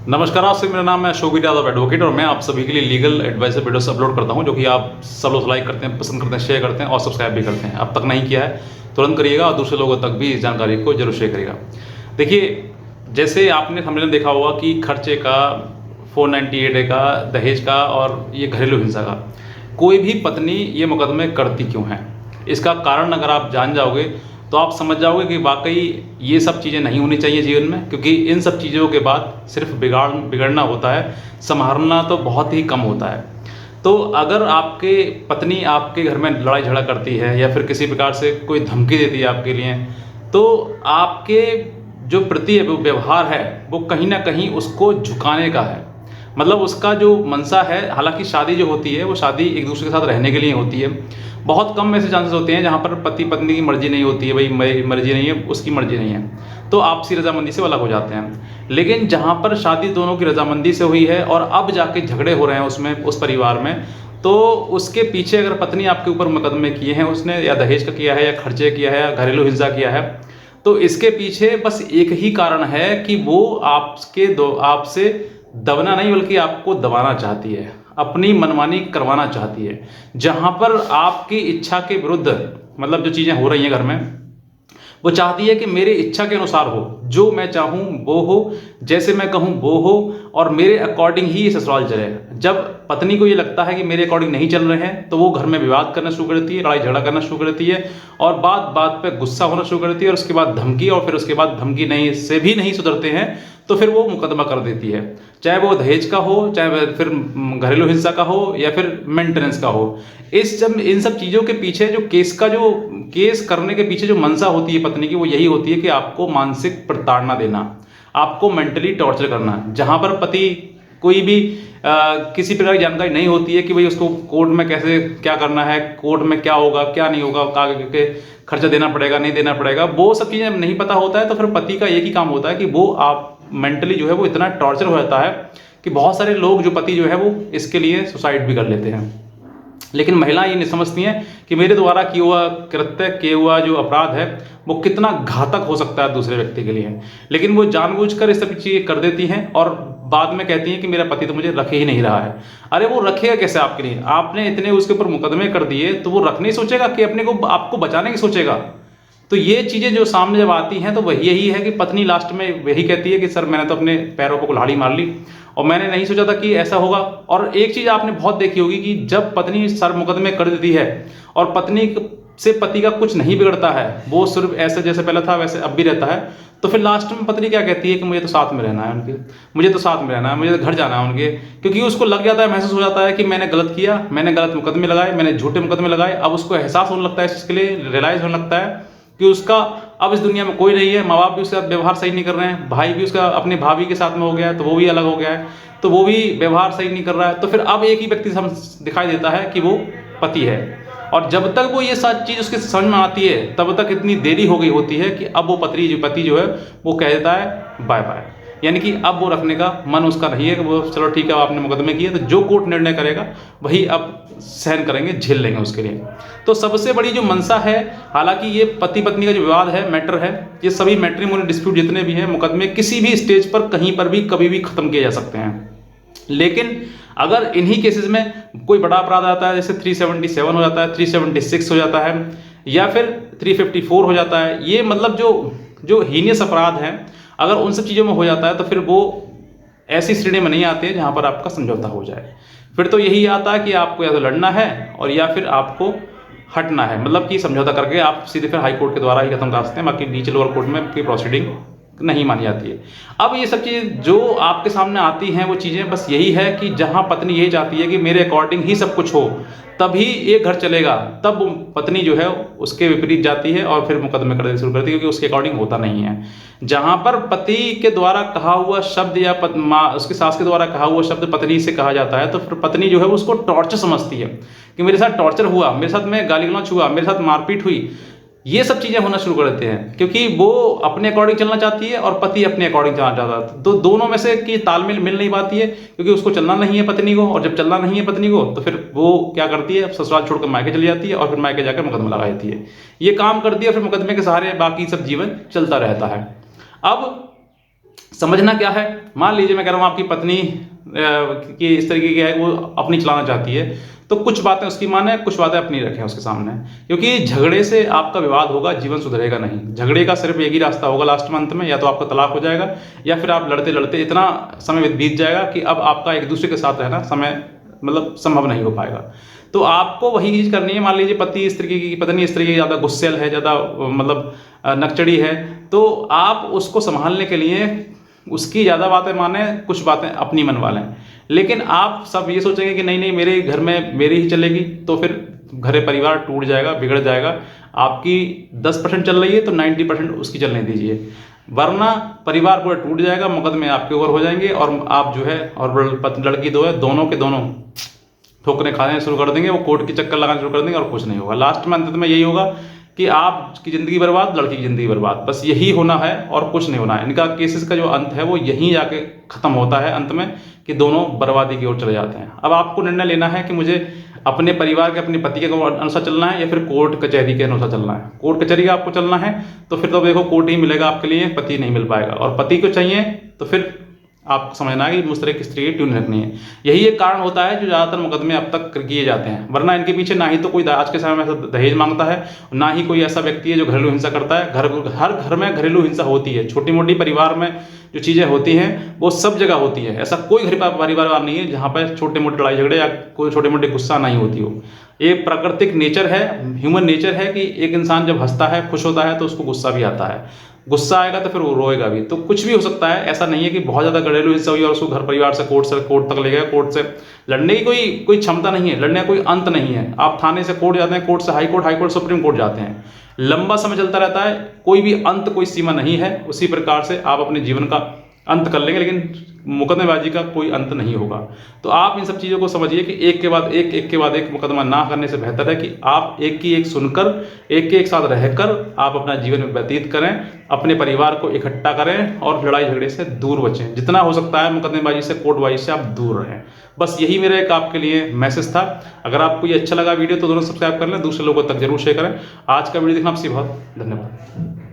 नमस्कार, आपसे मेरा नाम है शोभित यादव एडवोकेट और मैं आप सभी के लिए लीगल एडवाइजर वीडियोस अपलोड करता हूं, जो कि आप सब लोग लाइक करते हैं, पसंद करते हैं, शेयर करते हैं और सब्सक्राइब भी करते हैं। अब तक नहीं किया है तुरंत करिएगा और दूसरे लोगों तक भी इस जानकारी को जरूर शेयर करिएगा। देखिए, जैसे आपने हमने देखा होगा कि खर्चे का, 498A का, दहेज का और ये घरेलू हिंसा का, कोई भी पत्नी ये मुकदमे करती क्यों है, इसका कारण अगर आप जान जाओगे तो आप समझ जाओगे कि वाकई ये सब चीज़ें नहीं होनी चाहिए जीवन में, क्योंकि इन सब चीज़ों के बाद सिर्फ बिगड़ना होता है, संभालना तो बहुत ही कम होता है। तो अगर आपके पत्नी आपके घर में लड़ाई झगड़ा करती है या फिर किसी प्रकार से कोई धमकी देती है आपके लिए, तो आपके जो प्रति व्यवहार है वो कहीं ना कहीं उसको झुकाने का है। मतलब उसका जो मंशा है, हालांकि शादी जो होती है वो शादी एक दूसरे के साथ रहने के लिए होती है। बहुत कम ऐसे चांसेस होते हैं जहाँ पर पति पत्नी की मर्जी नहीं होती है, भाई मेरी मर्जी नहीं है, उसकी मर्जी नहीं है, तो आपसी रजामंदी से अलग हो जाते हैं। लेकिन जहाँ पर शादी दोनों की रजामंदी से हुई है और अब जाके झगड़े हो रहे हैं उसमें, उस परिवार में, तो उसके पीछे अगर पत्नी आपके ऊपर मुकदमे किए हैं उसने, या दहेज का किया है, या खर्चे किया है, या घरेलू हिंसा किया है, तो इसके पीछे बस एक ही कारण है कि वो आपसे दबना नहीं बल्कि आपको दबाना चाहती है, अपनी मनमानी करवाना चाहती है। जहां पर आपकी इच्छा के विरुद्ध, मतलब जो चीजें हो रही हैं घर में, वो चाहती है कि मेरे इच्छा के अनुसार हो, जो मैं चाहूँ वो हो, जैसे मैं कहूँ वो हो, और मेरे अकॉर्डिंग ही ये ससुराल चले। जब पत्नी को ये लगता है कि मेरे अकॉर्डिंग नहीं चल रहे हैं, तो वो घर में विवाद करना शुरू करती है, लड़ाई झगड़ा करना शुरू करती है, और बात बात पे गुस्सा होना शुरू करती है, और उसके बाद धमकी, और फिर उसके बाद धमकी नहीं से भी नहीं सुधरते हैं तो फिर वो मुकदमा कर देती है, चाहे वो दहेज का हो, चाहे वह फिर घरेलू हिंसा का हो, या फिर मेंटेनेंस का हो। इन सब चीज़ों के पीछे जो केस करने के पीछे जो मंशा होती है पत्नी की, वो यही होती है कि आपको मानसिक प्रताड़ना देना, आपको मेंटली टॉर्चर करना। जहां पर पति कोई भी किसी प्रकार की जानकारी नहीं होती है कि भाई उसको कोर्ट में कैसे क्या करना है, कोर्ट में क्या होगा क्या नहीं होगा, आगे खर्चा देना पड़ेगा नहीं देना पड़ेगा, वो सब चीज़ें नहीं पता होता है, तो फिर पति का एक ही काम होता है कि वो आप मेंटली जो है वो इतना टॉर्चर हो जाता है कि बहुत सारे लोग, जो पति जो है वो इसके लिए सुसाइड भी कर लेते हैं। लेकिन महिलाएं ये नहीं समझती हैं कि मेरे द्वारा किया हुआ कृत्य, किया हुआ जो अपराध है वो कितना घातक हो सकता है दूसरे व्यक्ति के लिए। लेकिन वो जानबूझकर इस सब चीज़ें कर देती हैं और बाद में कहती हैं कि मेरा पति तो मुझे रखे ही नहीं रहा है। अरे वो रखेगा कैसे आपके लिए? आपने इतने उसके ऊपर मुकदमे कर दिए, तो वो रखने सोचेगा कि अपने को आपको बचाने की सोचेगा? तो ये चीज़ें जो सामने जब आती हैं तो वही यही है कि पत्नी लास्ट में वही कहती है कि सर मैंने तो अपने पैरों को कुल्हाड़ी मार ली और मैंने नहीं सोचा था कि ऐसा होगा। और एक चीज़ आपने बहुत देखी होगी कि जब पत्नी सर मुकदमे कर देती है और पत्नी से पति का कुछ नहीं बिगड़ता है, वो सिर्फ ऐसे जैसे पहले था वैसे अब भी रहता है, तो फिर लास्ट में पत्नी क्या कहती है कि मुझे तो साथ में रहना है उनके, मुझे तो साथ में रहना है, मुझे तो घर जाना है उनके, क्योंकि उसको लग जाता है, महसूस हो जाता है कि मैंने गलत किया, मैंने गलत मुकदमे लगाए, मैंने झूठे मुकदमे लगाए। अब उसको एहसास होने लगता है, इसके लिए रियलाइज होने लगता है कि उसका अब इस दुनिया में कोई नहीं है, माँ बाप भी उसके साथ व्यवहार सही नहीं कर रहे हैं, भाई भी उसका अपने भाभी के साथ में हो गया है तो वो भी अलग हो गया है, तो वो भी व्यवहार सही नहीं कर रहा है। तो फिर अब एक ही व्यक्ति दिखाई देता है कि वो पति है, और जब तक वो ये सब चीज़ उसके समझ में आती है तब तक इतनी देरी हो गई होती है कि अब वो पति जो है वो कह देता है बाय बाय, यानी कि अब वो रखने का मन उसका नहीं है कि वो चलो ठीक है आपने मुकदमे किए, तो जो कोर्ट निर्णय करेगा वही अब सहन करेंगे, झेल लेंगे उसके लिए। तो सबसे बड़ी जो मंशा है, हालांकि ये पति पत्नी का जो विवाद है, मैटर है, ये सभी मैट्रिमोनियल डिस्प्यूट जितने भी हैं, मुकदमे किसी भी स्टेज पर कहीं पर भी कभी भी खत्म किए जा सकते हैं। लेकिन अगर इन्हीं केसेस में कोई बड़ा अपराध आता है, जैसे 377 हो जाता है, 376 हो जाता है, या फिर 354 हो जाता है, ये मतलब जो हीनियस अपराध हैं, अगर उन सब चीज़ों में हो जाता है तो फिर वो ऐसी श्रेणी में नहीं आते हैं जहाँ पर आपका समझौता हो जाए। फिर तो यही आता है कि आपको या तो लड़ना है और या फिर आपको हटना है, मतलब कि समझौता करके आप सीधे फिर हाई कोर्ट के द्वारा ही खत्म कर सकते हैं, बाकी नीचे लोअर कोर्ट में की प्रोसीडिंग नहीं मानी जाती है। अब ये सब चीज़ें जो आपके सामने आती हैं वो चीज़ें बस यही है कि जहाँ पत्नी यही चाहती है कि मेरे अकॉर्डिंग ही सब कुछ हो तभी ये घर चलेगा, तब पत्नी जो है उसके विपरीत जाती है और फिर मुकदमे करने शुरू करती है, क्योंकि उसके अकॉर्डिंग होता नहीं है। जहाँ पर पति के द्वारा कहा हुआ शब्द या उसके सास के द्वारा कहा हुआ शब्द पत्नी से कहा जाता है, तो फिर पत्नी जो है उसको टॉर्चर समझती है कि मेरे साथ टॉर्चर हुआ, मेरे साथ में गाली गलौज हुआ, मेरे साथ मारपीट हुई, ये सब चीज़ें होना शुरू कर देते हैं, क्योंकि वो अपने अकॉर्डिंग चलना चाहती है और पति अपने अकॉर्डिंग चलना चाहता है। तो दोनों में से की तालमेल मिल नहीं पाती है, क्योंकि उसको चलना नहीं है पत्नी को, और जब चलना नहीं है पत्नी को तो फिर वो क्या करती है, ससुराल छोड़कर मायके चली जाती है और फिर मायके जाकर मुकदमा लगा देती है। ये काम करती है, फिर मुकदमे के सहारे बाकी सब जीवन चलता रहता है। अब समझना क्या है, मान लीजिए मैं कह रहा हूँ आपकी पत्नी की इस तरीके की है, वो अपनी चलाना चाहती है, तो कुछ बातें उसकी माने, कुछ बातें अपनी रखें उसके सामने, क्योंकि झगड़े से आपका विवाद होगा, जीवन सुधरेगा नहीं। झगड़े का सिर्फ एक ही रास्ता होगा लास्ट में, अंत में, या तो आपका तलाक हो जाएगा, या फिर आप लड़ते लड़ते इतना समय बीत जाएगा कि अब आपका एक दूसरे के साथ रहना समय मतलब संभव नहीं हो पाएगा। तो आपको वही चीज़ करनी है। मान लीजिए पति इस तरीके की, पत्नी इस तरीके की ज़्यादा गुस्सैल है, ज़्यादा मतलब नकचड़ी है, तो आप उसको संभालने के लिए उसकी ज़्यादा बातें माने, कुछ बातें अपनी मनवा लें। लेकिन आप सब ये सोचेंगे कि नहीं नहीं मेरे घर में मेरी ही चलेगी, तो फिर घर परिवार टूट जाएगा, बिगड़ जाएगा। आपकी 10% चल रही है तो 90% उसकी चलने दीजिए, वरना परिवार पूरा टूट जाएगा, मुकदमे आपके ऊपर हो जाएंगे, और आप जो है, और लड़की दो है, दोनों के दोनों ठोकरें खाने शुरू कर देंगे, वो कोर्ट के चक्कर लगाना शुरू कर देंगे, और कुछ नहीं होगा। लास्ट में अंत में यही होगा कि आपकी ज़िंदगी बर्बाद, लड़की की ज़िंदगी बर्बाद, बस यही होना है और कुछ नहीं होना है। इनका केसेस का जो अंत है वो यहीं जाके ख़त्म होता है अंत में, कि दोनों बर्बादी की ओर चले जाते हैं। अब आपको निर्णय लेना है कि मुझे अपने परिवार के, अपने पति के अनुसार चलना है, या फिर कोर्ट कचहरी के अनुसार चलना है। कोर्ट कचहरी का आपको चलना है तो फिर तो देखो कोर्ट ही मिलेगा आपके लिए, पति नहीं मिल पाएगा। और पति को चाहिए तो फिर आपको समझना है कि उस तरह की स्त्री की ट्यून रखनी है। यही एक कारण होता है जो ज़्यादातर मुकदमे अब तक किए जाते हैं, वरना इनके पीछे ना ही तो कोई आज के समय में ऐसा दहेज मांगता है, ना ही कोई ऐसा व्यक्ति है जो घरेलू हिंसा करता है। हर घर में घरेलू हिंसा होती है, छोटी मोटी परिवार में जो चीज़ें होती हैं वो सब जगह होती है। ऐसा कोई घर परिवार नहीं है जहाँ पर छोटे मोटे लड़ाई झगड़े या कोई छोटे मोटे गुस्सा नहीं होती हो। ये प्राकृतिक नेचर है, ह्यूमन नेचर है कि एक इंसान जब हंसता है, खुश होता है, तो उसको गुस्सा भी आता है। गुस्सा आएगा तो फिर वो रोएगा भी। तो कुछ भी हो सकता है, ऐसा नहीं है कि बहुत ज़्यादा घरेलू हिंसा हुई और उसको घर परिवार से कोर्ट तक ले गया, कोर्ट से लड़ने की कोई क्षमता नहीं है, लड़ने का कोई अंत नहीं है। आप थाने से कोर्ट जाते हैं, कोर्ट से हाई कोर्ट सुप्रीम कोर्ट जाते हैं, लंबा समय चलता रहता है, कोई भी अंत, कोई सीमा नहीं है। उसी प्रकार से आप अपने जीवन का अंत कर लेंगे, लेकिन मुकदमेबाजी का कोई अंत नहीं होगा। तो आप इन सब चीज़ों को समझिए कि एक के बाद एक मुकदमा ना करने से बेहतर है कि आप एक की एक सुनकर, एक के एक साथ रहकर आप अपना जीवन में व्यतीत करें, अपने परिवार को इकट्ठा करें और लड़ाई झगड़े से दूर बचें। जितना हो सकता है मुकदमेबाजी से, कोर्टबाजी से आप दूर रहें। बस यही मेरा एक आपके लिए मैसेज था। अगर आपको ये अच्छा लगा वीडियो तो दोनों सब्सक्राइब कर लें, दूसरे लोगों तक जरूर शेयर करें। आज का वीडियो देखना आपसे बहुत धन्यवाद।